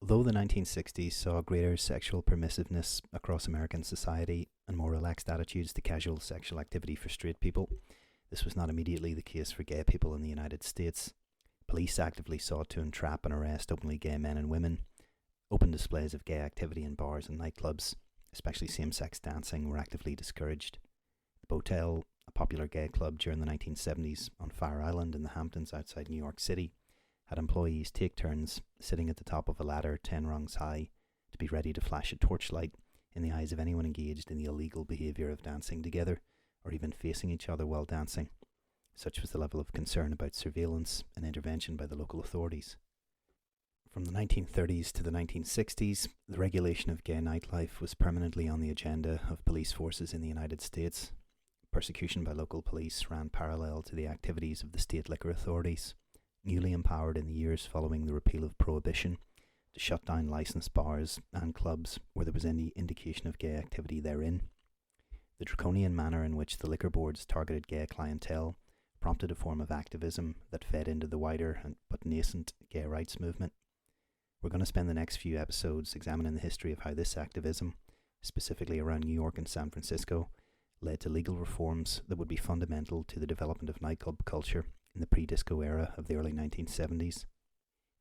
Although the 1960s saw greater sexual permissiveness across American society and more relaxed attitudes to casual sexual activity for straight people, this was not immediately the case for gay people in the United States. Police actively sought to entrap and arrest openly gay men and women. Open displays of gay activity in bars and nightclubs, especially same-sex dancing, were actively discouraged. The Botel, a popular gay club during the 1970s on Fire Island in the Hamptons outside New York City, had employees take turns sitting at the top of a ladder 10 rungs high to be ready to flash a torchlight in the eyes of anyone engaged in the illegal behaviour of dancing together or even facing each other while dancing. Such was the level of concern about surveillance and intervention by the local authorities. From the 1930s to the 1960s, the regulation of gay nightlife was permanently on the agenda of police forces in the United States. Persecution by local police ran parallel to the activities of the state liquor authorities, newly empowered in the years following the repeal of prohibition to shut down licensed bars and clubs where there was any indication of gay activity therein. The draconian manner in which the liquor boards targeted gay clientele prompted a form of activism that fed into the wider but nascent gay rights movement. We're going to spend the next few episodes examining the history of how this activism, specifically around New York and San Francisco, led to legal reforms that would be fundamental to the development of nightclub culture in the pre-disco era of the early 1970s.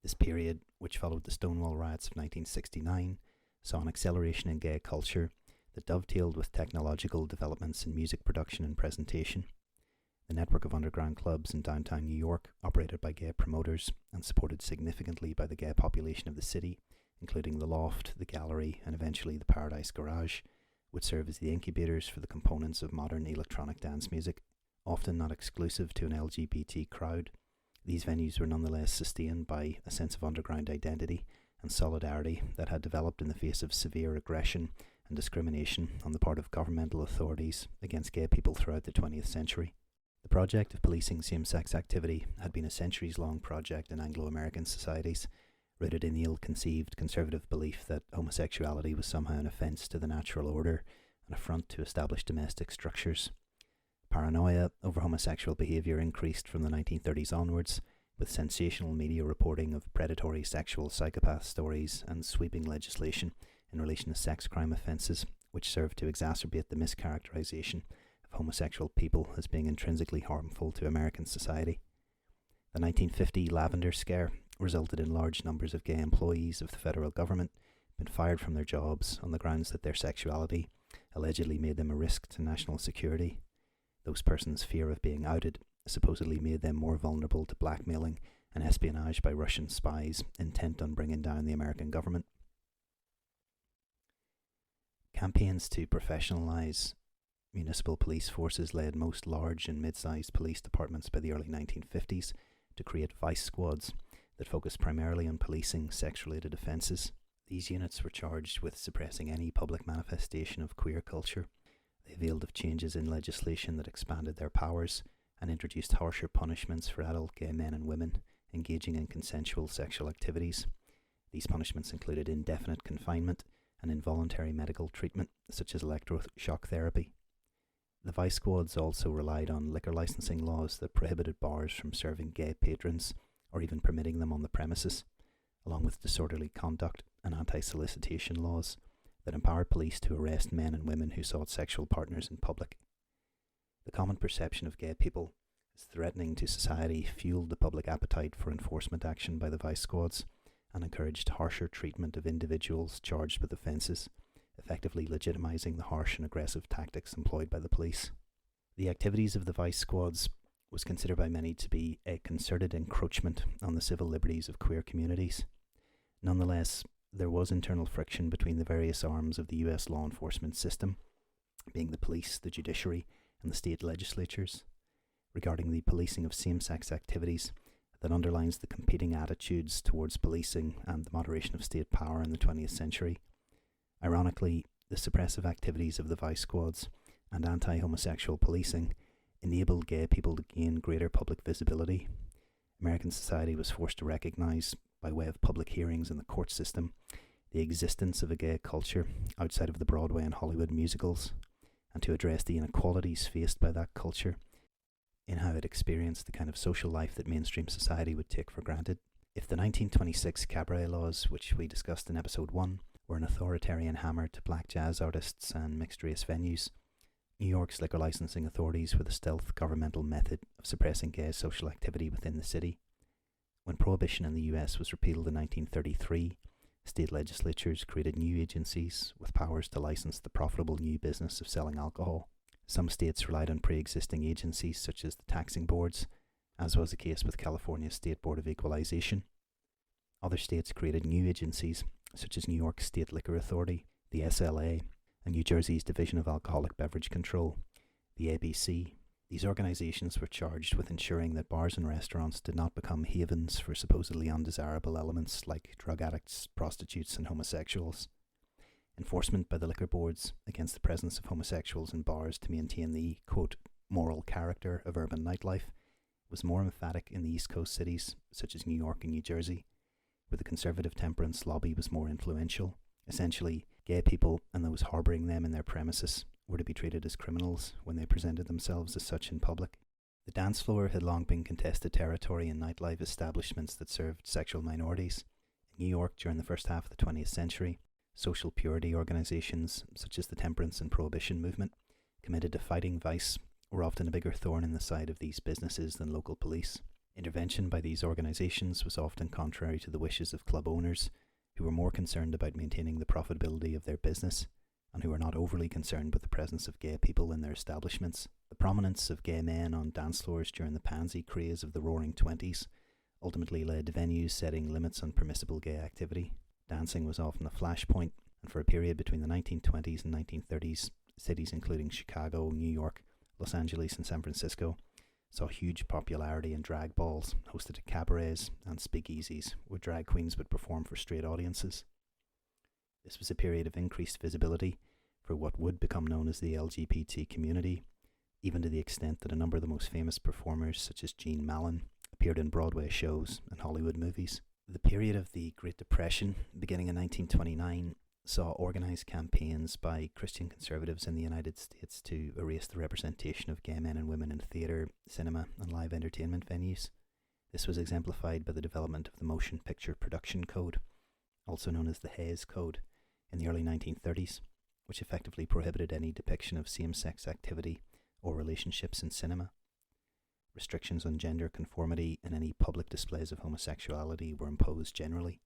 This period, which followed the Stonewall riots of 1969, saw an acceleration in gay culture that dovetailed with technological developments in music production and presentation. The network of underground clubs in downtown New York, operated by gay promoters and supported significantly by the gay population of the city, including the Loft, the Gallery, and eventually the Paradise Garage, would serve as the incubators for the components of modern electronic dance music. Often not exclusive to an LGBT crowd, these venues were nonetheless sustained by a sense of underground identity and solidarity that had developed in the face of severe aggression and discrimination on the part of governmental authorities against gay people throughout the 20th century. The project of policing same-sex activity had been a centuries-long project in Anglo-American societies, rooted in the ill-conceived conservative belief that homosexuality was somehow an offence to the natural order, an affront to established domestic structures. Paranoia over homosexual behaviour increased from the 1930s onwards, with sensational media reporting of predatory sexual psychopath stories and sweeping legislation in relation to sex crime offences, which served to exacerbate the mischaracterisation of homosexual people as being intrinsically harmful to American society. The 1950 Lavender Scare resulted in large numbers of gay employees of the federal government being fired from their jobs on the grounds that their sexuality allegedly made them a risk to national security. Those persons' fear of being outed supposedly made them more vulnerable to blackmailing and espionage by Russian spies intent on bringing down the American government. Campaigns to professionalise municipal police forces led most large and mid-sized police departments by the early 1950s to create vice squads that focused primarily on policing sex-related offences. These units were charged with suppressing any public manifestation of queer culture. They availed of changes in legislation that expanded their powers and introduced harsher punishments for adult gay men and women engaging in consensual sexual activities. These punishments included indefinite confinement and involuntary medical treatment, such as electroshock therapy. The vice squads also relied on liquor licensing laws that prohibited bars from serving gay patrons or even permitting them on the premises, along with disorderly conduct and anti-solicitation laws that empowered police to arrest men and women who sought sexual partners in public. The common perception of gay people as threatening to society fueled the public appetite for enforcement action by the vice squads and encouraged harsher treatment of individuals charged with offences, effectively legitimising the harsh and aggressive tactics employed by the police. The activities of the vice squads was considered by many to be a concerted encroachment on the civil liberties of queer communities. Nonetheless, there was internal friction between the various arms of the US law enforcement system, being the police, the judiciary, and the state legislatures, regarding the policing of same-sex activities that underlines the competing attitudes towards policing and the moderation of state power in the 20th century. Ironically, the suppressive activities of the vice squads and anti-homosexual policing enabled gay people to gain greater public visibility. American society was forced to recognise, by way of public hearings and the court system, the existence of a gay culture outside of the Broadway and Hollywood musicals, and to address the inequalities faced by that culture in how it experienced the kind of social life that mainstream society would take for granted. If the 1926 cabaret laws, which we discussed in episode 1, were an authoritarian hammer to black jazz artists and mixed-race venues, New York's liquor licensing authorities were the stealth governmental method of suppressing gay social activity within the city. When Prohibition in the US was repealed in 1933, state legislatures created new agencies with powers to license the profitable new business of selling alcohol. Some states relied on pre-existing agencies such as the taxing boards, as was the case with California's State Board of Equalization. Other states created new agencies such as New York's State Liquor Authority, the SLA, and New Jersey's Division of Alcoholic Beverage Control, the ABC. These organizations were charged with ensuring that bars and restaurants did not become havens for supposedly undesirable elements like drug addicts, prostitutes, and homosexuals. Enforcement by the liquor boards against the presence of homosexuals in bars to maintain the, quote, moral character of urban nightlife was more emphatic in the East Coast cities such as New York and New Jersey, where the conservative temperance lobby was more influential. Essentially, gay people and those harbouring them in their premises were to be treated as criminals when they presented themselves as such in public. The dance floor had long been contested territory in nightlife establishments that served sexual minorities. In New York during the first half of the 20th century, social purity organisations such as the temperance and prohibition movement, committed to fighting vice, were often a bigger thorn in the side of these businesses than local police. Intervention by these organisations was often contrary to the wishes of club owners, who were more concerned about maintaining the profitability of their business, and who were not overly concerned with the presence of gay people in their establishments. The prominence of gay men on dance floors during the pansy craze of the Roaring Twenties ultimately led to venues setting limits on permissible gay activity. Dancing was often a flashpoint, and for a period between the 1920s and 1930s, cities including Chicago, New York, Los Angeles, and San Francisco saw huge popularity in drag balls hosted at cabarets and speakeasies, where drag queens would perform for straight audiences. This was a period of increased visibility for what would become known as the LGBT community, even to the extent that a number of the most famous performers, such as Jean Mallon, appeared in Broadway shows and Hollywood movies. The period of the Great Depression, beginning in 1929, saw organised campaigns by Christian conservatives in the United States to erase the representation of gay men and women in theatre, cinema, and live entertainment venues. This was exemplified by the development of the Motion Picture Production Code, also known as the Hays Code, in the early 1930s, which effectively prohibited any depiction of same-sex activity or relationships in cinema. Restrictions on gender conformity and any public displays of homosexuality were imposed generally,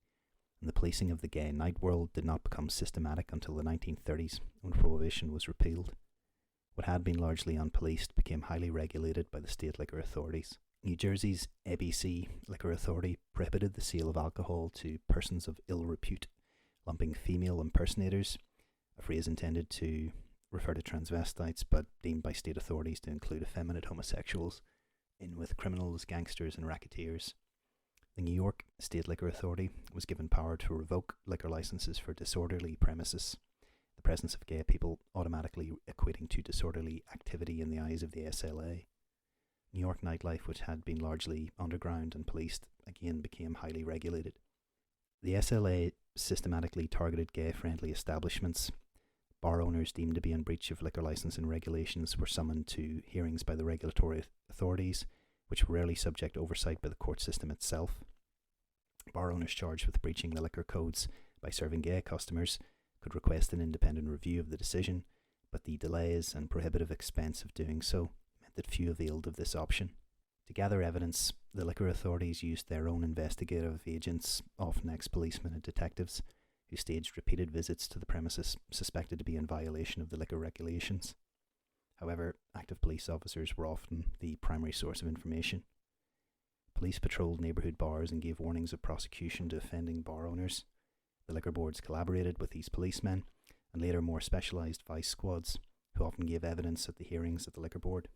and the policing of the gay night world did not become systematic until the 1930s, when Prohibition was repealed. What had been largely unpoliced became highly regulated by the state liquor authorities. New Jersey's ABC Liquor Authority prohibited the sale of alcohol to persons of ill repute, lumping female impersonators, a phrase intended to refer to transvestites but deemed by state authorities to include effeminate homosexuals, in with criminals, gangsters, and racketeers. The New York State Liquor Authority was given power to revoke liquor licenses for disorderly premises, the presence of gay people automatically equating to disorderly activity in the eyes of the SLA. New York nightlife, which had been largely underground and policed, again became highly regulated. The SLA systematically targeted gay-friendly establishments. Bar owners deemed to be in breach of liquor licensing regulations were summoned to hearings by the regulatory authorities, which were rarely subject to oversight by the court system itself. Bar owners charged with breaching the liquor codes by serving gay customers could request an independent review of the decision, but the delays and prohibitive expense of doing so meant that few availed of this option. To gather evidence, the liquor authorities used their own investigative agents, often ex-policemen and detectives, who staged repeated visits to the premises suspected to be in violation of the liquor regulations. However, active police officers were often the primary source of information. Police patrolled neighbourhood bars and gave warnings of prosecution to offending bar owners. The liquor boards collaborated with these policemen, and later more specialised vice squads, who often gave evidence at the hearings of the liquor board.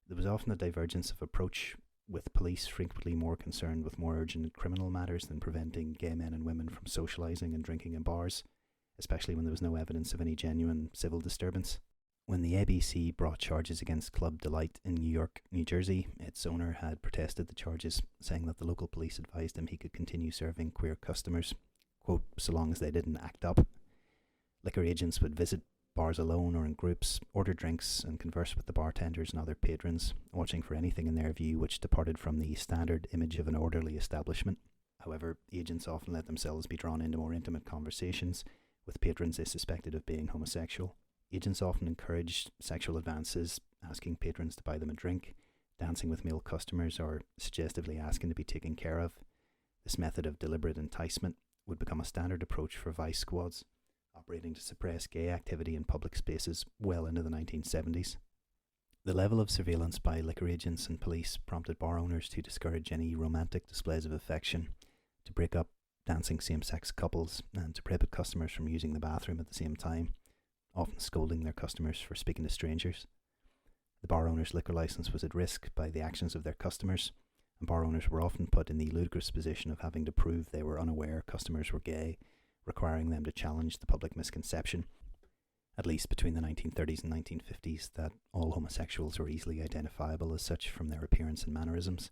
There was often a divergence of approach, with police frequently more concerned with more urgent criminal matters than preventing gay men and women from socialising and drinking in bars, especially when there was no evidence of any genuine civil disturbance. When the ABC brought charges against Club Delight in New York, New Jersey, its owner had protested the charges, saying that the local police advised him he could continue serving queer customers, quote, so long as they didn't act up. Liquor agents would visit bars alone or in groups, order drinks and converse with the bartenders and other patrons, watching for anything in their view which departed from the standard image of an orderly establishment. However, agents often let themselves be drawn into more intimate conversations with patrons they suspected of being homosexual. Agents often encouraged sexual advances, asking patrons to buy them a drink, dancing with male customers, or suggestively asking to be taken care of. This method of deliberate enticement would become a standard approach for vice squads, operating to suppress gay activity in public spaces well into the 1970s. The level of surveillance by liquor agents and police prompted bar owners to discourage any romantic displays of affection, to break up dancing same-sex couples, and to prohibit customers from using the bathroom at the same time, often scolding their customers for speaking to strangers. The bar owner's liquor license was at risk by the actions of their customers, and bar owners were often put in the ludicrous position of having to prove they were unaware customers were gay, requiring them to challenge the public misconception, at least between the 1930s and 1950s, that all homosexuals were easily identifiable as such from their appearance and mannerisms.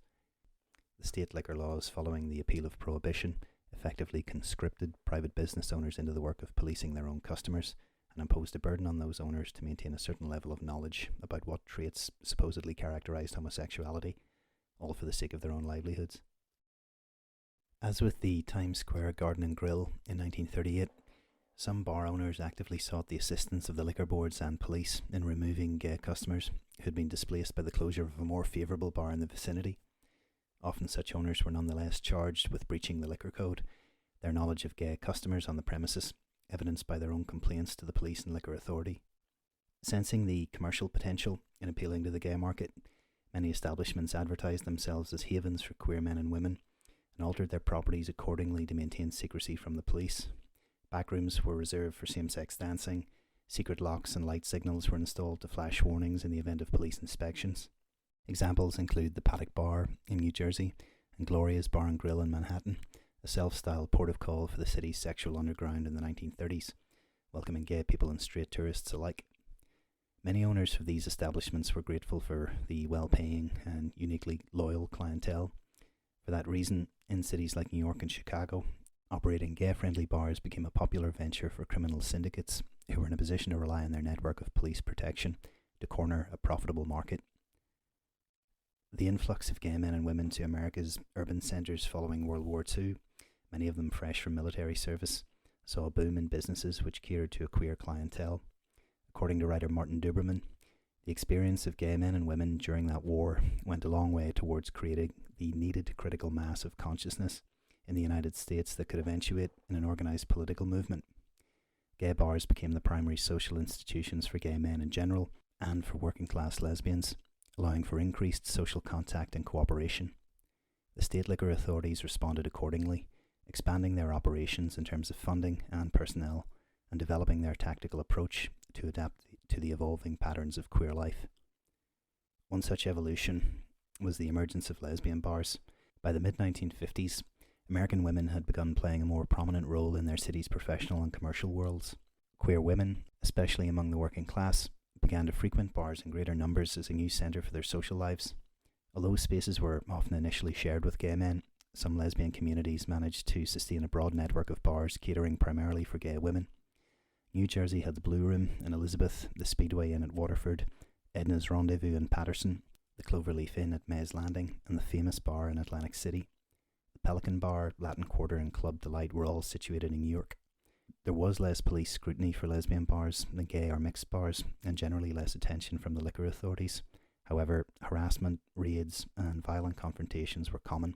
The state liquor laws following the appeal of prohibition effectively conscripted private business owners into the work of policing their own customers, and imposed a burden on those owners to maintain a certain level of knowledge about what traits supposedly characterized homosexuality, all for the sake of their own livelihoods. As with the Times Square Garden and Grill in 1938, some bar owners actively sought the assistance of the liquor boards and police in removing gay customers who had been displaced by the closure of a more favourable bar in the vicinity. Often such owners were nonetheless charged with breaching the liquor code, their knowledge of gay customers on the premises, evidenced by their own complaints to the police and liquor authority. Sensing the commercial potential in appealing to the gay market, many establishments advertised themselves as havens for queer men and women, and altered their properties accordingly to maintain secrecy from the police. Backrooms were reserved for same-sex dancing, secret locks and light signals were installed to flash warnings in the event of police inspections. Examples include the Paddock Bar in New Jersey and Gloria's Bar and Grill in Manhattan, a self-styled port of call for the city's sexual underground in the 1930s, welcoming gay people and straight tourists alike. Many owners of these establishments were grateful for the well-paying and uniquely loyal clientele. For that reason, in cities like New York and Chicago, operating gay-friendly bars became a popular venture for criminal syndicates who were in a position to rely on their network of police protection to corner a profitable market. The influx of gay men and women to America's urban centres following World War II, many of them fresh from military service, saw a boom in businesses which catered to a queer clientele. According to writer Martin Duberman, the experience of gay men and women during that war went a long way towards creating the needed critical mass of consciousness in the United States that could eventuate in an organised political movement. Gay bars became the primary social institutions for gay men in general and for working-class lesbians, allowing for increased social contact and cooperation. The state liquor authorities responded accordingly, expanding their operations in terms of funding and personnel, and developing their tactical approach to adapt to the evolving patterns of queer life. One such evolution was the emergence of lesbian bars. By the mid-1950s, American women had begun playing a more prominent role in their city's professional and commercial worlds. Queer women, especially among the working class, began to frequent bars in greater numbers as a new centre for their social lives. Although spaces were often initially shared with gay men, some lesbian communities managed to sustain a broad network of bars catering primarily for gay women. New Jersey had the Blue Room in Elizabeth, the Speedway Inn at Waterford, Edna's Rendezvous in Patterson, the Cloverleaf Inn at Mays Landing, and the famous bar in Atlantic City. The Pelican Bar, Latin Quarter, and Club Delight were all situated in New York. There was less police scrutiny for lesbian bars than gay or mixed bars, and generally less attention from the liquor authorities. However, harassment, raids, and violent confrontations were common,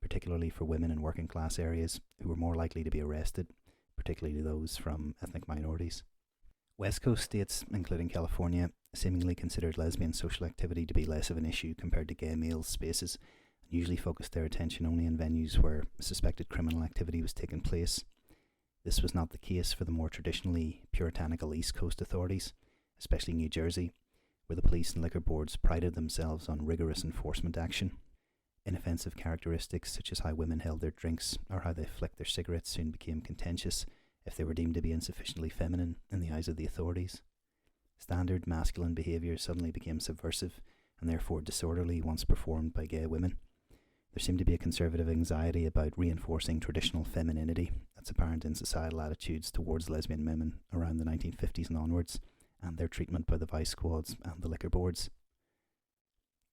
particularly for women in working class areas who were more likely to be arrested, particularly those from ethnic minorities. West Coast states, including California, seemingly considered lesbian social activity to be less of an issue compared to gay male spaces, and usually focused their attention only in venues where suspected criminal activity was taking place. This was not the case for the more traditionally puritanical East Coast authorities, especially New Jersey, where the police and liquor boards prided themselves on rigorous enforcement action. Inoffensive characteristics such as how women held their drinks or how they flicked their cigarettes soon became contentious if they were deemed to be insufficiently feminine in the eyes of the authorities. Standard masculine behaviour suddenly became subversive and therefore disorderly once performed by gay women. There seemed to be a conservative anxiety about reinforcing traditional femininity at shifts apparent in societal attitudes towards lesbian women around the 1950s and onwards, and their treatment by the vice squads and the liquor boards.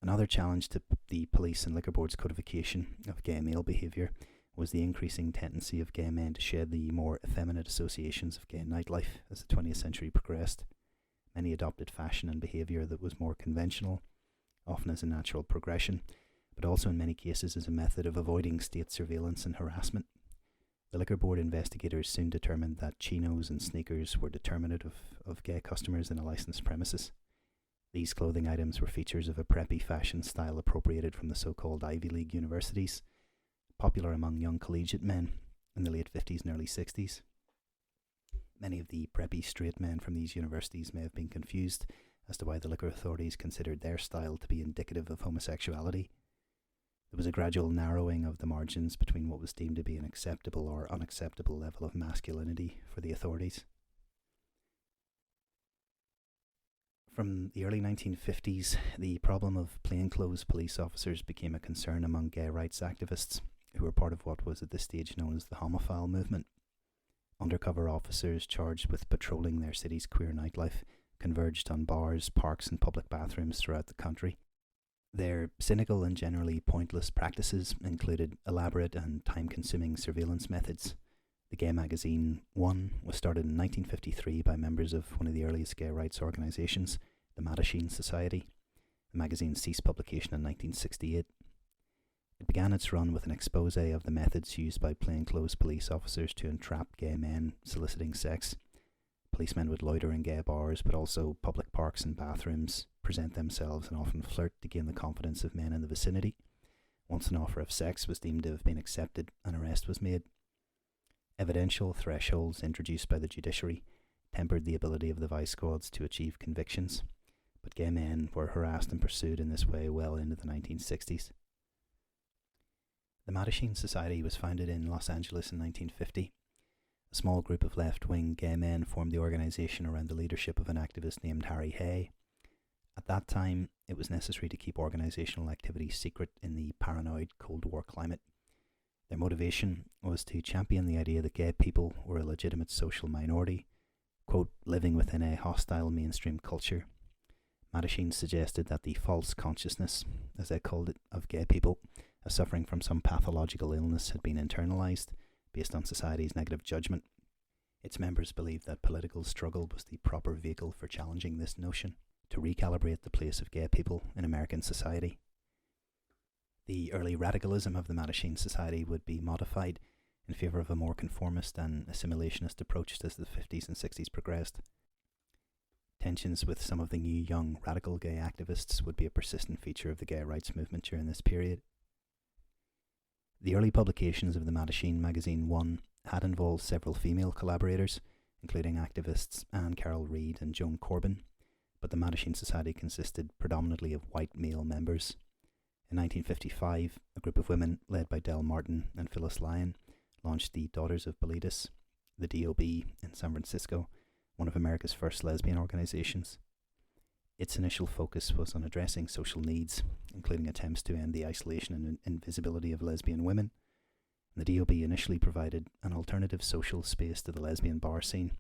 Another challenge to the police and liquor boards' codification of gay male behaviour was the increasing tendency of gay men to shed the more effeminate associations of gay nightlife as the 20th century progressed. Many adopted fashion and behaviour that was more conventional, often as a natural progression, but also in many cases as a method of avoiding state surveillance and harassment. The liquor board investigators soon determined that chinos and sneakers were determinative of gay customers in a licensed premises. These clothing items were features of a preppy fashion style appropriated from the so-called Ivy League universities, popular among young collegiate men in the late 50s and early 60s. Many of the preppy straight men from these universities may have been confused as to why the liquor authorities considered their style to be indicative of homosexuality. There was a gradual narrowing of the margins between what was deemed to be an acceptable or unacceptable level of masculinity for the authorities. From the early 1950s, the problem of plainclothes police officers became a concern among gay rights activists, who were part of what was at this stage known as the homophile movement. Undercover officers charged with patrolling their city's queer nightlife converged on bars, parks and public bathrooms throughout the country. Their cynical and generally pointless practices included elaborate and time-consuming surveillance methods. The gay magazine One was started in 1953 by members of one of the earliest gay rights organisations, the Mattachine Society. The magazine ceased publication in 1968. It began its run with an expose of the methods used by plainclothes police officers to entrap gay men soliciting sex. Policemen would loiter in gay bars, but also public parks and bathrooms, present themselves and often flirt to gain the confidence of men in the vicinity. Once an offer of sex was deemed to have been accepted, an arrest was made. Evidential thresholds introduced by the judiciary tempered the ability of the vice squads to achieve convictions, but gay men were harassed and pursued in this way well into the 1960s. The Mattachine Society was founded in Los Angeles in 1950. A small group of left-wing gay men formed the organisation around the leadership of an activist named Harry Hay. At that time, it was necessary to keep organisational activity secret in the paranoid Cold War climate. Their motivation was to champion the idea that gay people were a legitimate social minority, quote, living within a hostile mainstream culture. Mattachine suggested that the false consciousness, as they called it, of gay people as suffering from some pathological illness had been internalised based on society's negative judgment. Its members believed that political struggle was the proper vehicle for challenging this notion, to recalibrate the place of gay people in American society. The early radicalism of the Mattachine Society would be modified in favour of a more conformist and assimilationist approach as the 50s and 60s progressed. Tensions with some of the new young radical gay activists would be a persistent feature of the gay rights movement during this period. The early publications of the Mattachine magazine One had involved several female collaborators, including activists Anne Carroll Reid and Joan Corbin, but the Mattachine Society consisted predominantly of white male members. In 1955, a group of women led by Del Martin and Phyllis Lyon launched the Daughters of Bilitis, the DOB, in San Francisco, one of America's first lesbian organizations. Its initial focus was on addressing social needs, including attempts to end the isolation and invisibility of lesbian women. The DOB initially provided an alternative social space to the lesbian bar scene,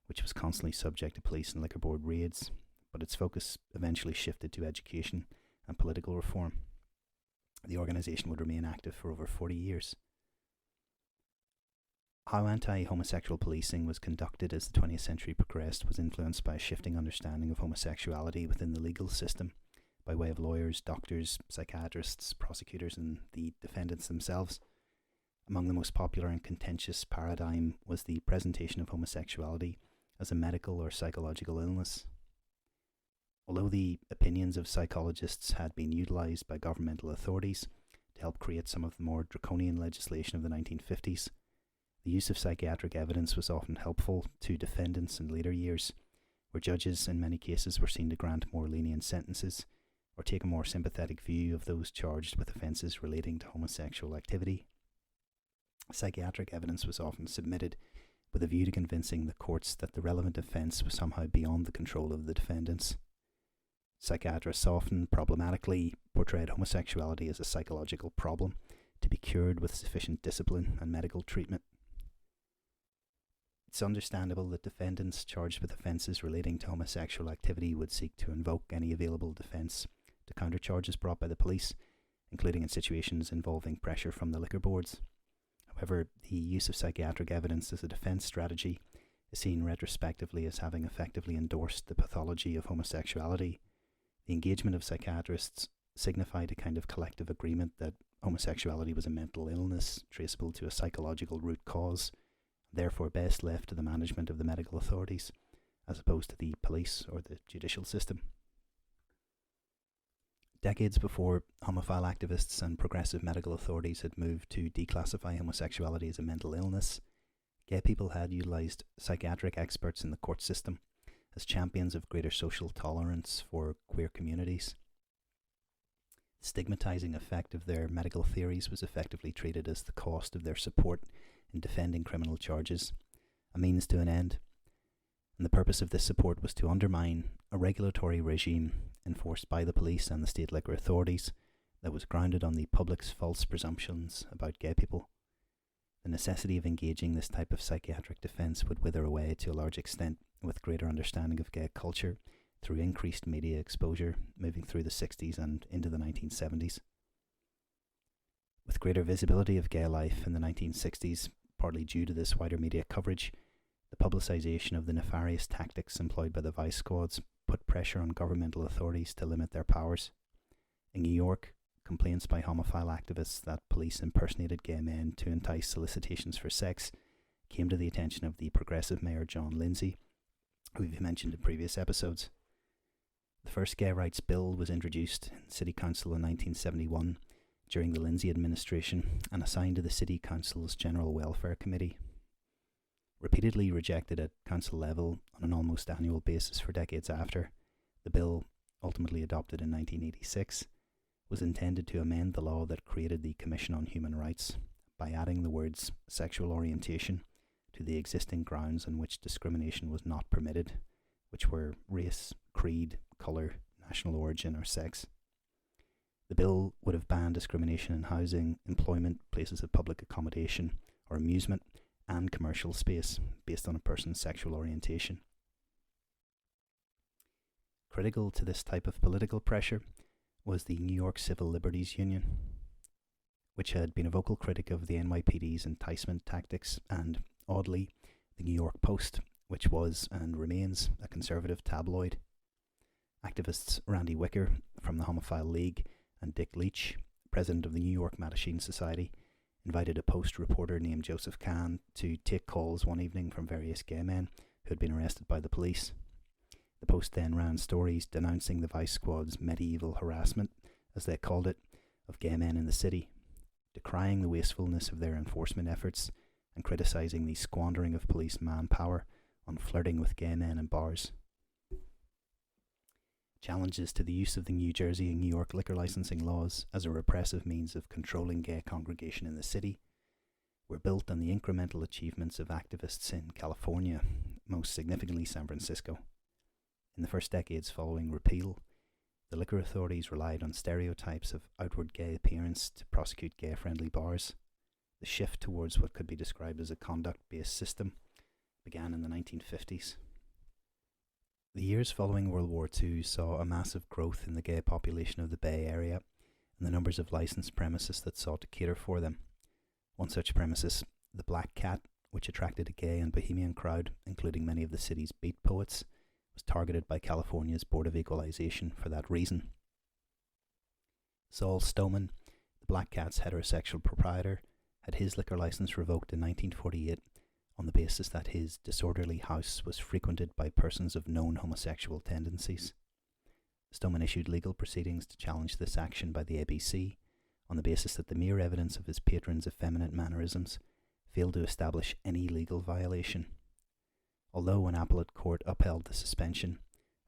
which was constantly subject to police and liquor board raids, but its focus eventually shifted to education and political reform. The organisation would remain active for over 40 years. How anti-homosexual policing was conducted as the 20th century progressed was influenced by a shifting understanding of homosexuality within the legal system by way of lawyers, doctors, psychiatrists, prosecutors and the defendants themselves. Among the most popular and contentious paradigm was the presentation of homosexuality as a medical or psychological illness. Although the opinions of psychologists had been utilised by governmental authorities to help create some of the more draconian legislation of the 1950s, the use of psychiatric evidence was often helpful to defendants in later years, where judges in many cases were seen to grant more lenient sentences or take a more sympathetic view of those charged with offences relating to homosexual activity. Psychiatric evidence was often submitted with a view to convincing the courts that the relevant offence was somehow beyond the control of the defendants. Psychiatrists often problematically portrayed homosexuality as a psychological problem to be cured with sufficient discipline and medical treatment. It's understandable that defendants charged with offences relating to homosexual activity would seek to invoke any available defence to counter charges brought by the police, including in situations involving pressure from the liquor boards. However, the use of psychiatric evidence as a defence strategy is seen retrospectively as having effectively endorsed the pathology of homosexuality. The engagement of psychiatrists signified a kind of collective agreement that homosexuality was a mental illness traceable to a psychological root cause, therefore best left to the management of the medical authorities, as opposed to the police or the judicial system. Decades before homophile activists and progressive medical authorities had moved to declassify homosexuality as a mental illness, gay people had utilised psychiatric experts in the court system as champions of greater social tolerance for queer communities. The stigmatising effect of their medical theories was effectively treated as the cost of their support in defending criminal charges, a means to an end, and the purpose of this support was to undermine a regulatory regime enforced by the police and the state liquor authorities that was grounded on the public's false presumptions about gay people. The necessity of engaging this type of psychiatric defence would wither away to a large extent with greater understanding of gay culture through increased media exposure moving through the 60s and into the 1970s. With greater visibility of gay life in the 1960s, partly due to this wider media coverage, the publicisation of the nefarious tactics employed by the vice squads put pressure on governmental authorities to limit their powers. In New York, complaints by homophile activists that police impersonated gay men to entice solicitations for sex came to the attention of the progressive mayor John Lindsay, who we've mentioned in previous episodes. The first gay rights bill was introduced in City Council in 1971 during the Lindsay administration and assigned to the City Council's General Welfare Committee. Repeatedly rejected at council level on an almost annual basis for decades after, the bill, ultimately adopted in 1986, was intended to amend the law that created the Commission on Human Rights by adding the words sexual orientation to the existing grounds on which discrimination was not permitted, which were race, creed, colour, national origin or sex. The bill would have banned discrimination in housing, employment, places of public accommodation or amusement, and commercial space based on a person's sexual orientation. Critical to this type of political pressure was the New York Civil Liberties Union, which had been a vocal critic of the NYPD's enticement tactics, and, oddly, the New York Post, which was and remains a conservative tabloid. Activists Randy Wicker from the Homophile League and Dick Leach, president of the New York Mattachine Society, invited a Post reporter named Joseph Kahn to take calls one evening from various gay men who had been arrested by the police. The Post then ran stories denouncing the Vice Squad's medieval harassment, as they called it, of gay men in the city, decrying the wastefulness of their enforcement efforts and criticising the squandering of police manpower on flirting with gay men in bars. Challenges to the use of the New Jersey and New York liquor licensing laws as a repressive means of controlling gay congregation in the city were built on the incremental achievements of activists in California, most significantly San Francisco. In the first decades following repeal, the liquor authorities relied on stereotypes of outward gay appearance to prosecute gay-friendly bars. The shift towards what could be described as a conduct-based system began in the 1950s. The years following World War II saw a massive growth in the gay population of the Bay Area and the numbers of licensed premises that sought to cater for them. One such premises, the Black Cat, which attracted a gay and bohemian crowd, including many of the city's beat poets, was targeted by California's Board of Equalization for that reason. Saul Stoneman, the Black Cat's heterosexual proprietor, had his liquor license revoked in 1948 on the basis that his disorderly house was frequented by persons of known homosexual tendencies. Stoneman issued legal proceedings to challenge this action by the ABC on the basis that the mere evidence of his patron's effeminate mannerisms failed to establish any legal violation. Although an appellate court upheld the suspension,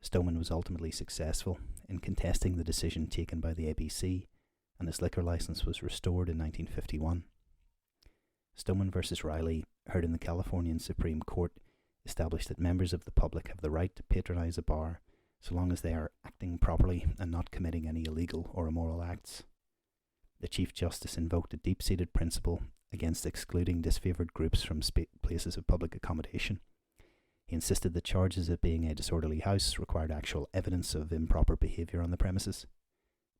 Stoneman was ultimately successful in contesting the decision taken by the ABC, and his liquor license was restored in 1951. Stoneman v. Riley, heard in the Californian Supreme Court, established that members of the public have the right to patronise a bar so long as they are acting properly and not committing any illegal or immoral acts. The Chief Justice invoked a deep-seated principle against excluding disfavoured groups from places of public accommodation. He insisted that charges of being a disorderly house required actual evidence of improper behaviour on the premises.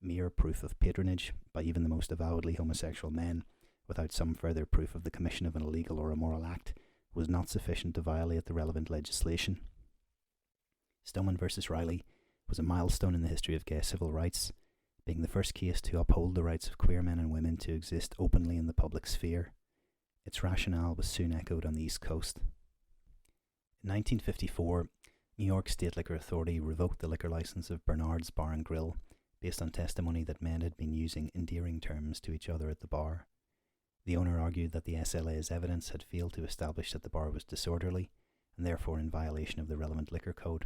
Mere proof of patronage by even the most avowedly homosexual men, without some further proof of the commission of an illegal or immoral act, was not sufficient to violate the relevant legislation. Stoneman v. Riley was a milestone in the history of gay civil rights, being the first case to uphold the rights of queer men and women to exist openly in the public sphere. Its rationale was soon echoed on the East Coast. In 1954, New York State Liquor Authority revoked the liquor license of Bernard's Bar and Grill based on testimony that men had been using endearing terms to each other at the bar. The owner argued that the SLA's evidence had failed to establish that the bar was disorderly and therefore in violation of the relevant liquor code.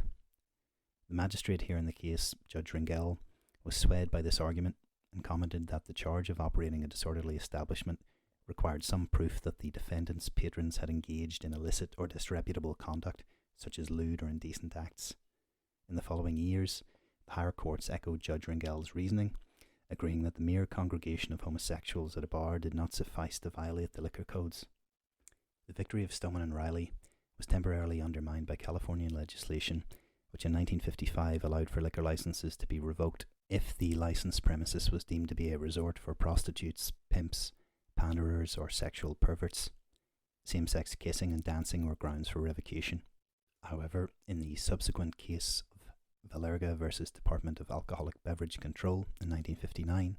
The magistrate hearing the case, Judge Ringel, was swayed by this argument and commented that the charge of operating a disorderly establishment required some proof that the defendant's patrons had engaged in illicit or disreputable conduct, such as lewd or indecent acts. In the following years, the higher courts echoed Judge Ringel's reasoning, agreeing that the mere congregation of homosexuals at a bar did not suffice to violate the liquor codes. The victory of Stoneman and Riley was temporarily undermined by Californian legislation, which in 1955 allowed for liquor licenses to be revoked if the licensed premises was deemed to be a resort for prostitutes, pimps, panderers, or sexual perverts. Same-sex kissing and dancing were grounds for revocation. However, in the subsequent case of Valerga versus Department of Alcoholic Beverage Control in 1959,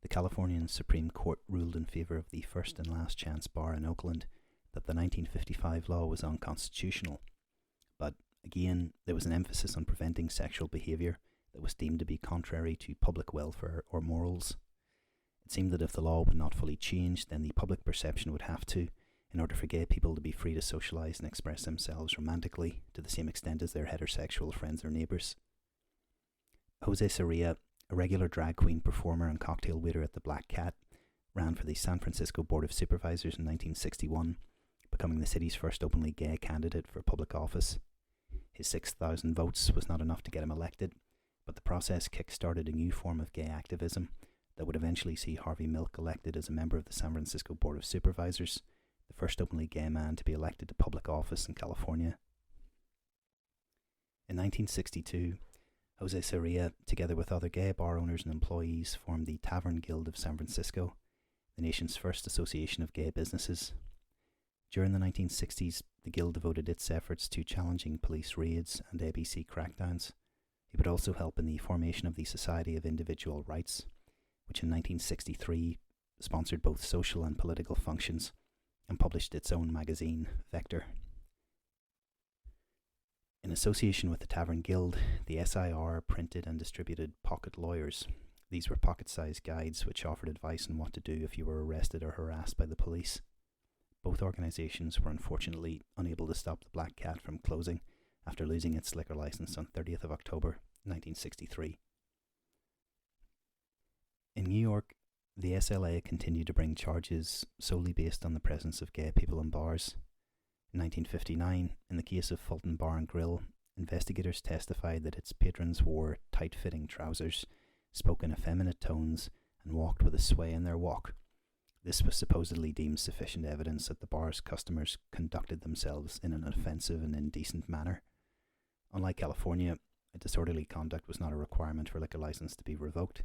the Californian Supreme Court ruled in favour of the First and Last Chance Bar in Oakland that the 1955 law was unconstitutional. But again, there was an emphasis on preventing sexual behaviour that was deemed to be contrary to public welfare or morals. It seemed that if the law would not fully change, then the public perception would have to, in order for gay people to be free to socialise and express themselves romantically to the same extent as their heterosexual friends or neighbours. Jose Sarria, a regular drag queen performer and cocktail waiter at the Black Cat, ran for the San Francisco Board of Supervisors in 1961, becoming the city's first openly gay candidate for public office. His 6,000 votes was not enough to get him elected, but the process kick-started a new form of gay activism that would eventually see Harvey Milk elected as a member of the San Francisco Board of Supervisors, the first openly gay man to be elected to public office in California. In 1962, Jose Sarria, together with other gay bar owners and employees, formed the Tavern Guild of San Francisco, the nation's first association of gay businesses. During the 1960s, the Guild devoted its efforts to challenging police raids and ABC crackdowns. It would also help in the formation of the Society of Individual Rights, which in 1963 sponsored both social and political functions and published its own magazine, Vector. In association with the Tavern Guild, the SIR printed and distributed Pocket Lawyers. These were pocket-sized guides which offered advice on what to do if you were arrested or harassed by the police. Both organisations were unfortunately unable to stop the Black Cat from closing after losing its liquor licence on 30th of October 1963. In New York, the SLA continued to bring charges solely based on the presence of gay people in bars. In 1959, in the case of Fulton Bar and Grill, investigators testified that its patrons wore tight-fitting trousers, spoke in effeminate tones, and walked with a sway in their walk. This was supposedly deemed sufficient evidence that the bar's customers conducted themselves in an offensive and indecent manner. Unlike California, disorderly conduct was not a requirement for liquor license to be revoked,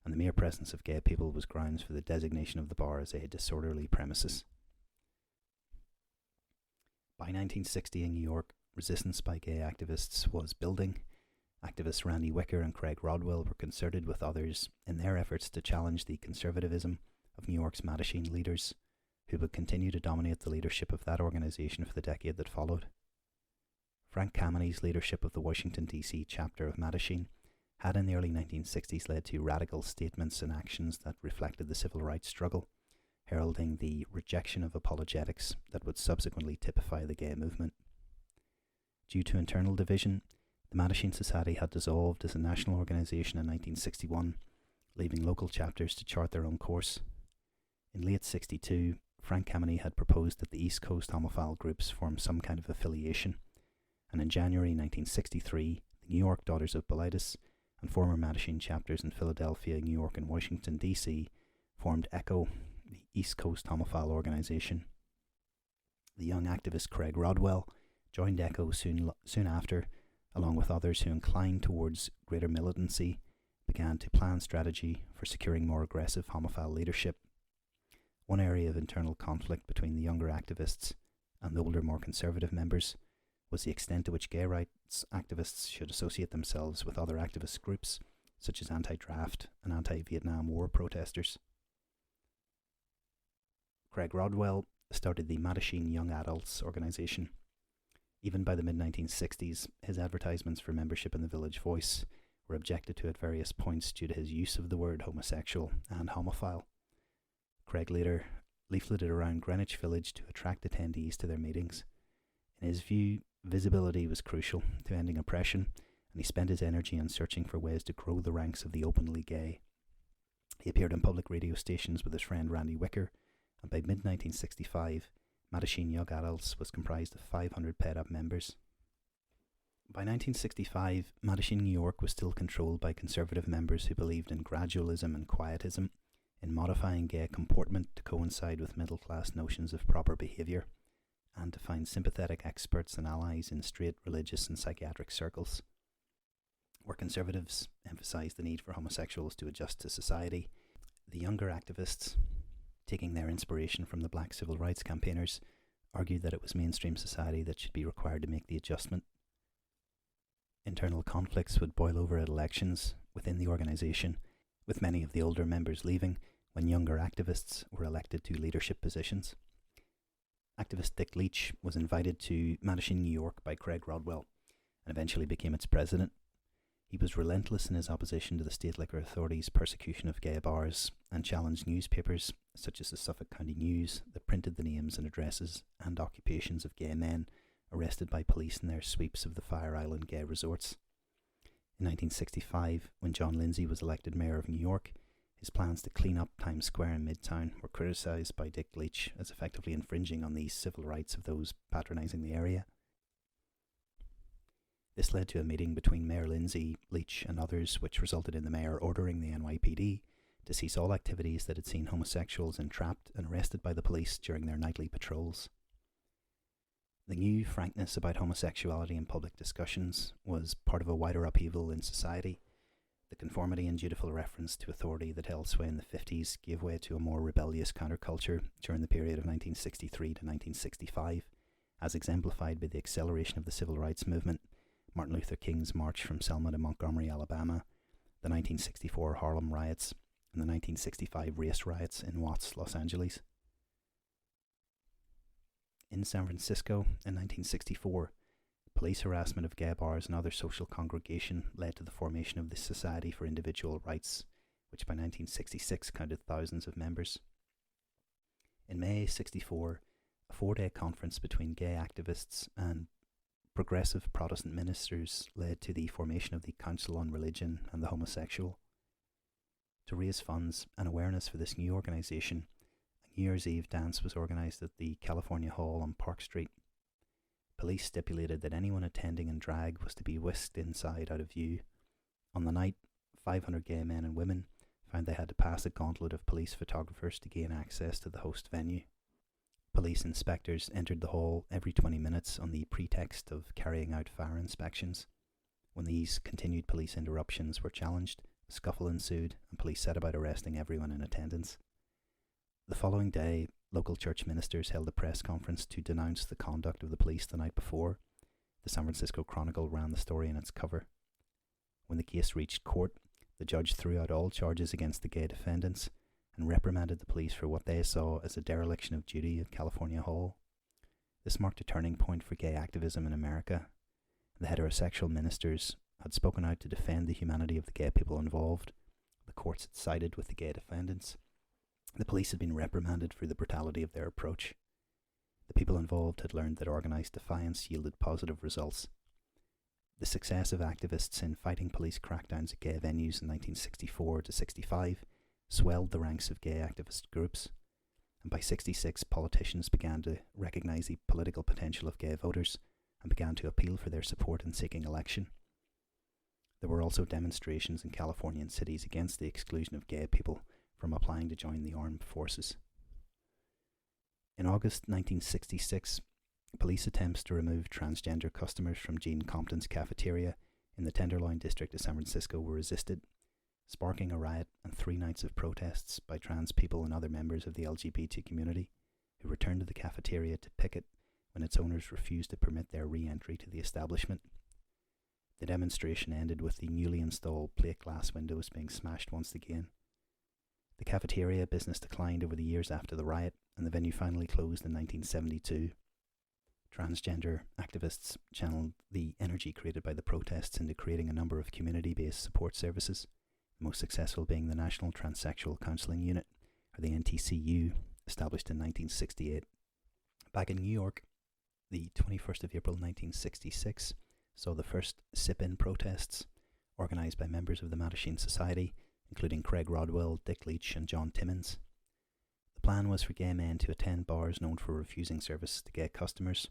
and the mere presence of gay people was grounds for the designation of the bar as a disorderly premises. By 1960 in New York, resistance by gay activists was building. Activists Randy Wicker and Craig Rodwell were concerted with others in their efforts to challenge the conservatism of New York's Mattachine leaders, who would continue to dominate the leadership of that organization for the decade that followed. Frank Kameni's leadership of the Washington, D.C. chapter of Mattachine had in the early 1960s led to radical statements and actions that reflected the civil rights struggle, heralding the rejection of apologetics that would subsequently typify the gay movement. Due to internal division, the Mattachine Society had dissolved as a national organization in 1961, leaving local chapters to chart their own course. In late 62, Frank Kameny had proposed that the East Coast homophile groups form some kind of affiliation, and in January 1963, the New York Daughters of Bilitis and former Mattachine chapters in Philadelphia, New York, and Washington, D.C. formed ECHO, the East Coast Homophile Organisation. The young activist Craig Rodwell joined ECHO soon after, along with others who inclined towards greater militancy, began to plan strategy for securing more aggressive homophile leadership. One area of internal conflict between the younger activists and the older, more conservative members was the extent to which gay rights activists should associate themselves with other activist groups, such as anti-draft and anti-Vietnam War protesters. Craig Rodwell started the Mattachine Young Adults organisation. Even by the mid-1960s, his advertisements for membership in the Village Voice were objected to at various points due to his use of the word homosexual and homophile. Craig later leafleted around Greenwich Village to attract attendees to their meetings. In his view, visibility was crucial to ending oppression, and he spent his energy on searching for ways to grow the ranks of the openly gay. He appeared on public radio stations with his friend Randy Wicker, and by mid-1965, Mattachine Young Adults was comprised of 500 paid-up members. By 1965, Mattachine, New York was still controlled by conservative members who believed in gradualism and quietism, in modifying gay comportment to coincide with middle-class notions of proper behaviour, and to find sympathetic experts and allies in straight religious and psychiatric circles. Where conservatives emphasised the need for homosexuals to adjust to society, the younger activists, taking their inspiration from the black civil rights campaigners, argued that it was mainstream society that should be required to make the adjustment. Internal conflicts would boil over at elections within the organisation, with many of the older members leaving when younger activists were elected to leadership positions. Activist Dick Leach was invited to Mattachine, New York by Craig Rodwell, and eventually became its president. He was relentless in his opposition to the State Liquor Authority's persecution of gay bars, and challenged newspapers such as the Suffolk County News that printed the names and addresses and occupations of gay men arrested by police in their sweeps of the Fire Island gay resorts. In 1965, when John Lindsay was elected mayor of New York, his plans to clean up Times Square in Midtown were criticised by Dick Leach as effectively infringing on the civil rights of those patronising the area. This led to a meeting between Mayor Lindsay, Leach and others, which resulted in the mayor ordering the NYPD to cease all activities that had seen homosexuals entrapped and arrested by the police during their nightly patrols. The new frankness about homosexuality in public discussions was part of a wider upheaval in society. The conformity and dutiful reference to authority that held sway in the 50s gave way to a more rebellious counterculture during the period of 1963 to 1965, as exemplified by the acceleration of the civil rights movement, Martin Luther King's march from Selma to Montgomery, Alabama, the 1964 Harlem riots, and the 1965 race riots in Watts, Los Angeles. In San Francisco in 1964, police harassment of gay bars and other social congregation led to the formation of the Society for Individual Rights, which by 1966 counted thousands of members. In May 1964, a 4-day conference between gay activists and progressive Protestant ministers led to the formation of the Council on Religion and the Homosexual. To raise funds and awareness for this new organisation, a New Year's Eve dance was organised at the California Hall on Park Street. Police stipulated that anyone attending in drag was to be whisked inside out of view. On the night, 500 gay men and women found they had to pass a gauntlet of police photographers to gain access to the host venue. Police inspectors entered the hall every 20 minutes on the pretext of carrying out fire inspections. When these continued police interruptions were challenged, a scuffle ensued and police set about arresting everyone in attendance. The following day, local church ministers held a press conference to denounce the conduct of the police the night before. The San Francisco Chronicle ran the story in its cover. When the case reached court, the judge threw out all charges against the gay defendants and reprimanded the police for what they saw as a dereliction of duty at California Hall. This marked a turning point for gay activism in America. The heterosexual ministers had spoken out to defend the humanity of the gay people involved. The courts had sided with the gay defendants. The police had been reprimanded for the brutality of their approach. The people involved had learned that organised defiance yielded positive results. The success of activists in fighting police crackdowns at gay venues in 1964 to 65 swelled the ranks of gay activist groups, and by 66 politicians began to recognise the political potential of gay voters and began to appeal for their support in seeking election. There were also demonstrations in Californian cities against the exclusion of gay people from applying to join the armed forces. In August 1966, police attempts to remove transgender customers from Gene Compton's cafeteria in the Tenderloin district of San Francisco were resisted, sparking a riot and 3 nights of protests by trans people and other members of the LGBT community who returned to the cafeteria to picket when its owners refused to permit their re-entry to the establishment. The demonstration ended with the newly installed plate glass windows being smashed once again. The cafeteria business declined over the years after the riot, and the venue finally closed in 1972. Transgender activists channeled the energy created by the protests into creating a number of community-based support services, the most successful being the National Transsexual Counselling Unit, or the NTCU, established in 1968. Back in New York, the 21st of April 1966 saw the first sit-in protests, organised by members of the Mattachine Society, including Craig Rodwell, Dick Leach and John Timmins. The plan was for gay men to attend bars known for refusing service to gay customers,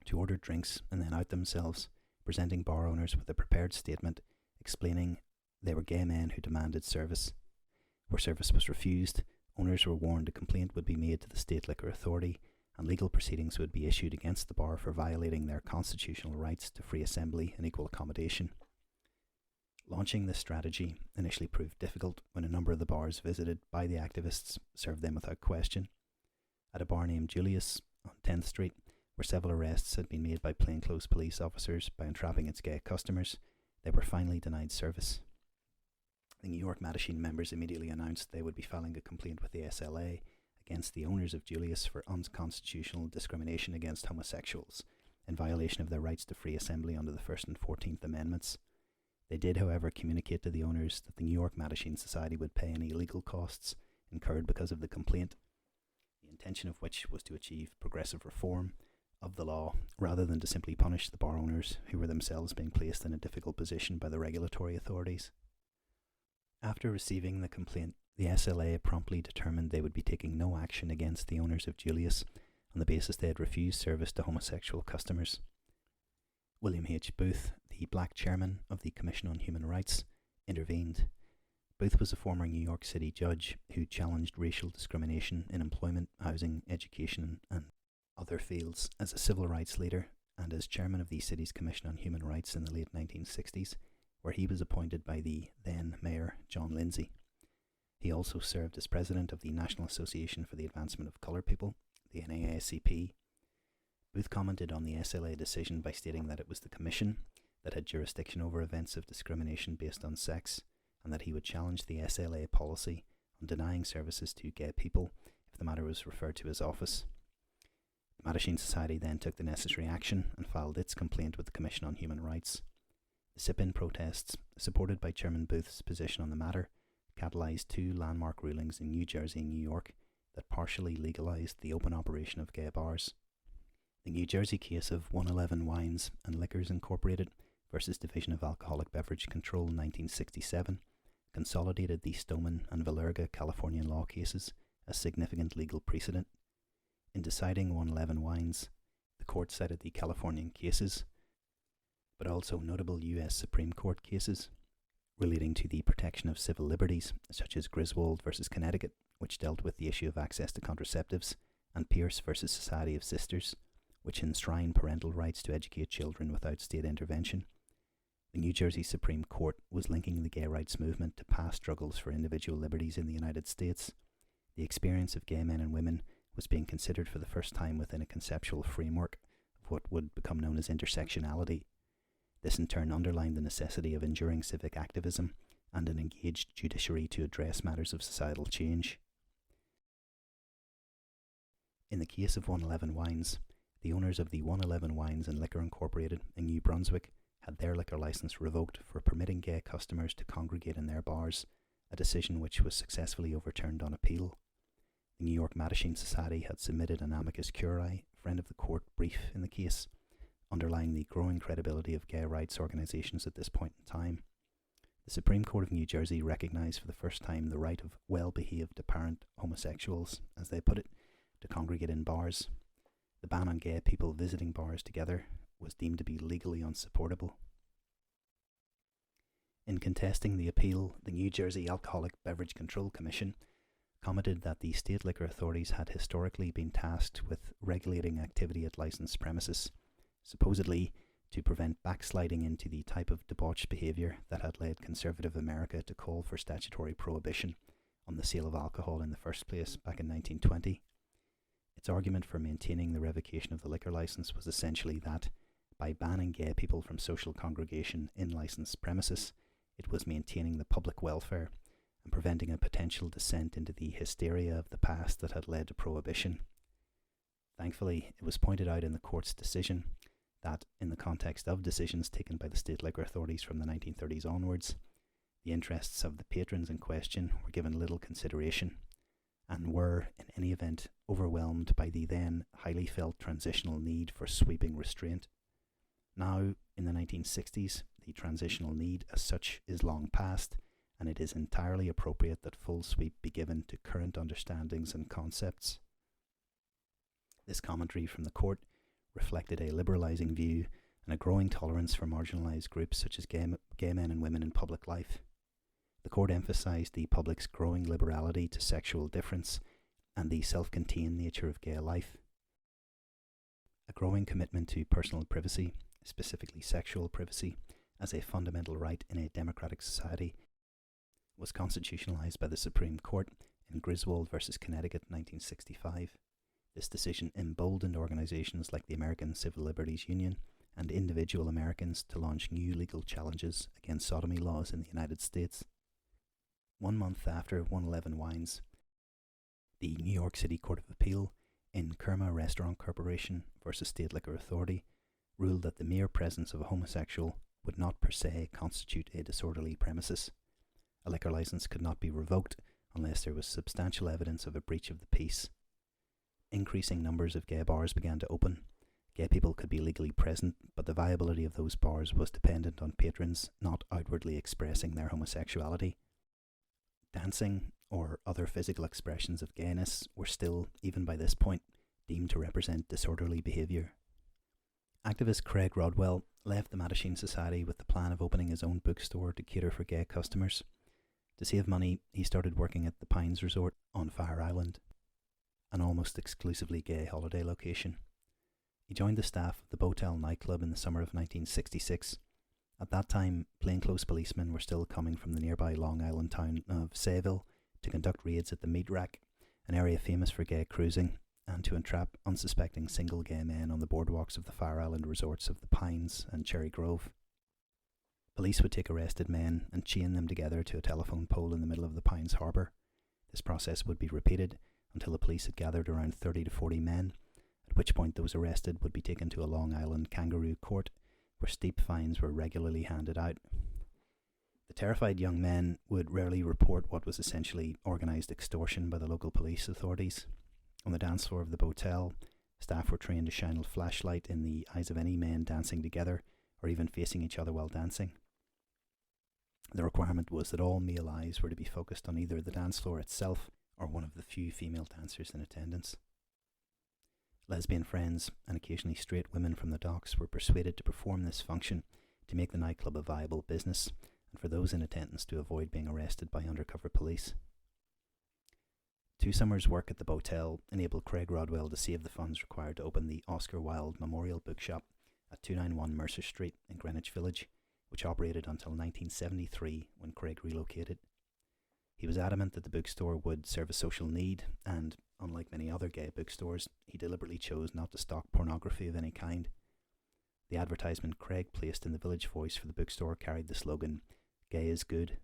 to order drinks and then out themselves, presenting bar owners with a prepared statement explaining they were gay men who demanded service. Where service was refused, owners were warned a complaint would be made to the State Liquor Authority and legal proceedings would be issued against the bar for violating their constitutional rights to free assembly and equal accommodation. Launching this strategy initially proved difficult when a number of the bars visited by the activists served them without question. At a bar named Julius on 10th Street, where several arrests had been made by plainclothes police officers by entrapping its gay customers, they were finally denied service. The New York Mattachine members immediately announced they would be filing a complaint with the SLA against the owners of Julius for unconstitutional discrimination against homosexuals in violation of their rights to free assembly under the 1st and 14th Amendments. They did, however, communicate to the owners that the New York Mattachine Society would pay any legal costs incurred because of the complaint, the intention of which was to achieve progressive reform of the law rather than to simply punish the bar owners who were themselves being placed in a difficult position by the regulatory authorities. After receiving the complaint, the SLA promptly determined they would be taking no action against the owners of Julius on the basis they had refused service to homosexual customers. William H. Booth, the black chairman of the Commission on Human Rights, intervened. Booth was a former New York City judge who challenged racial discrimination in employment, housing, education, and other fields as a civil rights leader and as chairman of the city's Commission on Human Rights in the late 1960s, where he was appointed by the then Mayor John Lindsay. He also served as president of the National Association for the Advancement of Colored People, the NAACP. Booth commented on the SLA decision by stating that it was the Commission that had jurisdiction over events of discrimination based on sex, and that he would challenge the SLA policy on denying services to gay people if the matter was referred to his office. The Mattachine Society then took the necessary action and filed its complaint with the Commission on Human Rights. The sit-in protests, supported by Chairman Booth's position on the matter, catalysed 2 landmark rulings in New Jersey and New York that partially legalised the open operation of gay bars. The New Jersey case of 111 Wines and Liquors Incorporated versus Division of Alcoholic Beverage Control in 1967 consolidated the Stoneman and Valerga Californian law cases as significant legal precedent. In deciding 111 Wines, the court cited the Californian cases, but also notable U.S. Supreme Court cases relating to the protection of civil liberties, such as Griswold versus Connecticut, which dealt with the issue of access to contraceptives, and Pierce versus Society of Sisters, which enshrine parental rights to educate children without state intervention. The New Jersey Supreme Court was linking the gay rights movement to past struggles for individual liberties in the United States. The experience of gay men and women was being considered for the first time within a conceptual framework of what would become known as intersectionality. This in turn underlined the necessity of enduring civic activism and an engaged judiciary to address matters of societal change. In the case of 111 Wines, the owners of the 111 Wines and Liquor Incorporated in New Brunswick had their liquor license revoked for permitting gay customers to congregate in their bars, a decision which was successfully overturned on appeal. The New York Mattachine Society had submitted an amicus curiae, friend of the court, brief in the case, underlying the growing credibility of gay rights organisations at this point in time. The Supreme Court of New Jersey recognised for the first time the right of well-behaved apparent homosexuals, as they put it, to congregate in bars. The ban on gay people visiting bars together was deemed to be legally unsupportable. In contesting the appeal, the New Jersey Alcoholic Beverage Control Commission commented that the state liquor authorities had historically been tasked with regulating activity at licensed premises, supposedly to prevent backsliding into the type of debauched behaviour that had led conservative America to call for statutory prohibition on the sale of alcohol in the first place back in 1920. Its argument for maintaining the revocation of the liquor licence was essentially that, by banning gay people from social congregation in licensed premises, it was maintaining the public welfare and preventing a potential descent into the hysteria of the past that had led to prohibition. Thankfully, it was pointed out in the court's decision that, in the context of decisions taken by the state liquor authorities from the 1930s onwards, the interests of the patrons in question were given little consideration and were, in any event, overwhelmed by the then highly felt transitional need for sweeping restraint. Now, in the 1960s, the transitional need as such is long past, and it is entirely appropriate that full sweep be given to current understandings and concepts. This commentary from the court reflected a liberalising view and a growing tolerance for marginalised groups such as gay men and women in public life. The court emphasised the public's growing liberality to sexual difference and the self-contained nature of gay life. A growing commitment to personal privacy, specifically sexual privacy, as a fundamental right in a democratic society was constitutionalised by the Supreme Court in Griswold v. Connecticut 1965. This decision emboldened organisations like the American Civil Liberties Union and individual Americans to launch new legal challenges against sodomy laws in the United States. 1 month after 111 Wines, the New York City Court of Appeal in Kerma Restaurant Corporation v. State Liquor Authority ruled that the mere presence of a homosexual would not per se constitute a disorderly premises. A liquor licence could not be revoked unless there was substantial evidence of a breach of the peace. Increasing numbers of gay bars began to open. Gay people could be legally present, but the viability of those bars was dependent on patrons not outwardly expressing their homosexuality. Dancing or other physical expressions of gayness were still, even by this point, deemed to represent disorderly behaviour. Activist Craig Rodwell left the Mattachine Society with the plan of opening his own bookstore to cater for gay customers. To save money, he started working at the Pines Resort on Fire Island, an almost exclusively gay holiday location. He joined the staff of the Botel nightclub in the summer of 1966. At that time, plainclothes policemen were still coming from the nearby Long Island town of Sayville to conduct raids at the Meat Rack, an area famous for gay cruising, and to entrap unsuspecting single gay men on the boardwalks of the Fire Island resorts of the Pines and Cherry Grove. Police would take arrested men and chain them together to a telephone pole in the middle of the Pines harbour. This process would be repeated until the police had gathered around 30 to 40 men, at which point those arrested would be taken to a Long Island kangaroo court, where steep fines were regularly handed out. The terrified young men would rarely report what was essentially organised extortion by the local police authorities. On the dance floor of the Botel, staff were trained to shine a flashlight in the eyes of any men dancing together or even facing each other while dancing. The requirement was that all male eyes were to be focused on either the dance floor itself or one of the few female dancers in attendance. Lesbian friends and occasionally straight women from the docks were persuaded to perform this function to make the nightclub a viable business and for those in attendance to avoid being arrested by undercover police. 2 summers' work at the Botel enabled Craig Rodwell to save the funds required to open the Oscar Wilde Memorial Bookshop at 291 Mercer Street in Greenwich Village, which operated until 1973 when Craig relocated. He was adamant that the bookstore would serve a social need, and, unlike many other gay bookstores, he deliberately chose not to stock pornography of any kind. The advertisement Craig placed in the Village Voice for the bookstore carried the slogan, "Gay is good."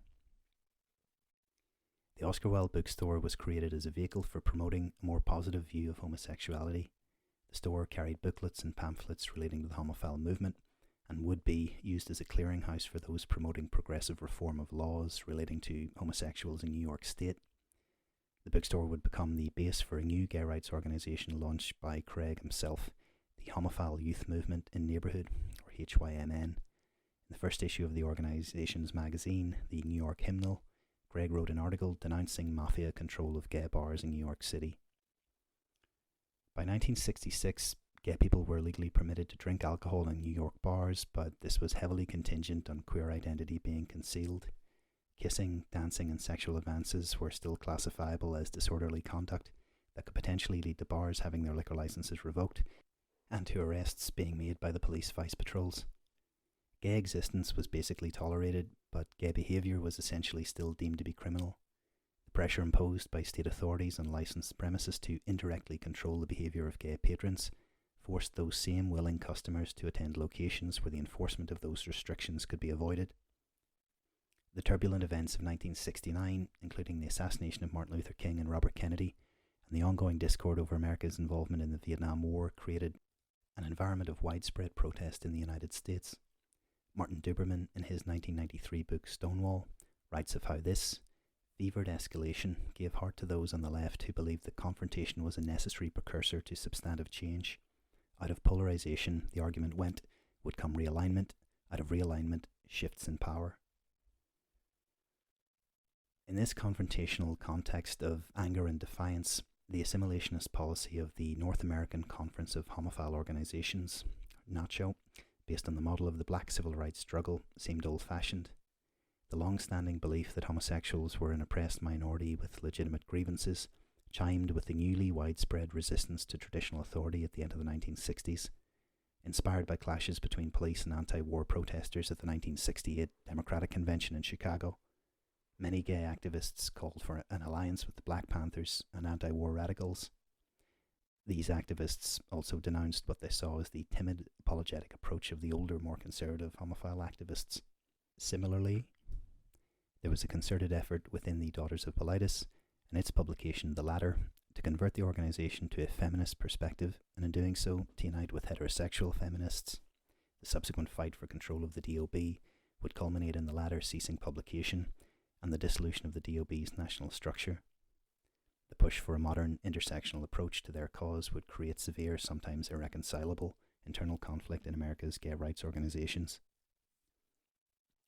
The Oscar Wilde bookstore was created as a vehicle for promoting a more positive view of homosexuality. The store carried booklets and pamphlets relating to the homophile movement, and would be used as a clearinghouse for those promoting progressive reform of laws relating to homosexuals in New York State. The bookstore would become the base for a new gay rights organisation launched by Craig himself, the Homophile Youth Movement in Neighbourhood, or HYMN. In the first issue of the organisation's magazine, the New York Hymnal, Craig wrote an article denouncing mafia control of gay bars in New York City. By 1966, gay people were legally permitted to drink alcohol in New York bars, but this was heavily contingent on queer identity being concealed. kissing, dancing, and sexual advances were still classifiable as disorderly conduct that could potentially lead to bars having their liquor licenses revoked, and to arrests being made by the police vice patrols. Gay existence was basically tolerated, but gay behaviour was essentially still deemed to be criminal. The pressure imposed by state authorities on licensed premises to indirectly control the behaviour of gay patrons forced those same willing customers to attend locations where the enforcement of those restrictions could be avoided. The turbulent events of 1969, including the assassination of Martin Luther King and Robert Kennedy, and the ongoing discord over America's involvement in the Vietnam War, created an environment of widespread protest in the United States. Martin Duberman, in his 1993 book Stonewall, writes of how this fevered escalation gave heart to those on the left who believed that confrontation was a necessary precursor to substantive change. Out of polarization, the argument went, would come realignment. Out of realignment, shifts in power. In this confrontational context of anger and defiance, the assimilationist policy of the North American Conference of Homophile Organizations, NACHO, based on the model of the black civil rights struggle, seemed old-fashioned. The long-standing belief that homosexuals were an oppressed minority with legitimate grievances chimed with the newly widespread resistance to traditional authority at the end of the 1960s. Inspired by clashes between police and anti-war protesters at the 1968 Democratic Convention in Chicago, many gay activists called for an alliance with the Black Panthers and anti-war radicals. These activists also denounced what they saw as the timid, apologetic approach of the older, more conservative homophile activists. Similarly, there was a concerted effort within the Daughters of Politis and its publication, The Ladder, to convert the organisation to a feminist perspective, and in doing so, to unite with heterosexual feminists. The subsequent fight for control of the DOB would culminate in The Ladder ceasing publication and the dissolution of the DOB's national structure. The push for a modern intersectional approach to their cause would create severe, sometimes irreconcilable, internal conflict in America's gay rights organizations.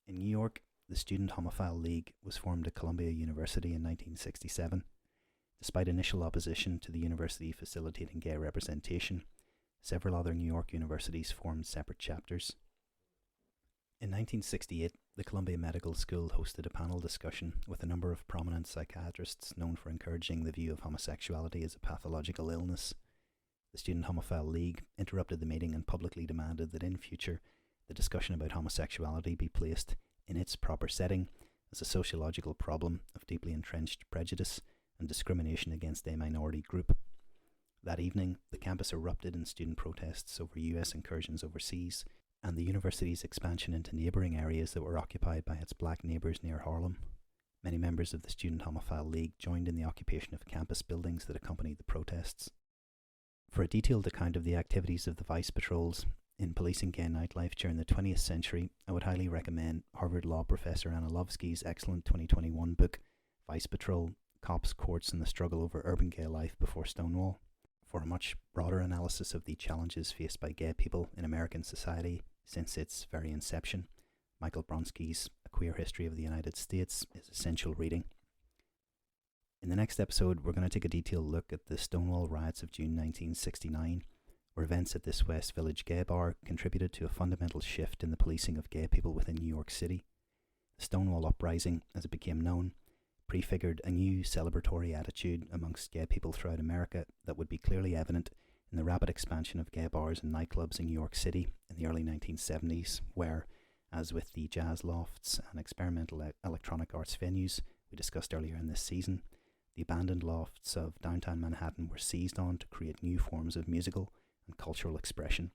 In New York, the Student Homophile League was formed at Columbia University in 1967. Despite initial opposition to the university facilitating gay representation, several other New York universities formed separate chapters. In 1968, the Columbia Medical School hosted a panel discussion with a number of prominent psychiatrists known for encouraging the view of homosexuality as a pathological illness. The Student Homophile League interrupted the meeting and publicly demanded that in future the discussion about homosexuality be placed in its proper setting as a sociological problem of deeply entrenched prejudice and discrimination against a minority group. That evening, the campus erupted in student protests over US incursions overseas and the university's expansion into neighbouring areas that were occupied by its black neighbours near Harlem. Many members of the Student Homophile League joined in the occupation of campus buildings that accompanied the protests. For a detailed account of the activities of the vice patrols in policing gay nightlife during the 20th century, I would highly recommend Harvard Law professor Anna Lovsky's excellent 2021 book, Vice Patrol, Cops, Courts, and the Struggle Over Urban Gay Life Before Stonewall. For a much broader analysis of the challenges faced by gay people in American society since its very inception, Michael Bronsky's A Queer History of the United States is essential reading. In the next episode, we're going to take a detailed look at the Stonewall riots of June 1969, where events at this West Village gay bar contributed to a fundamental shift in the policing of gay people within New York City. The Stonewall Uprising, as it became known, prefigured a new celebratory attitude amongst gay people throughout America that would be clearly evident in the rapid expansion of gay bars and nightclubs in New York City in the early 1970s, where, as with the jazz lofts and experimental electronic arts venues we discussed earlier in this season, the abandoned lofts of downtown Manhattan were seized on to create new forms of musical and cultural expression.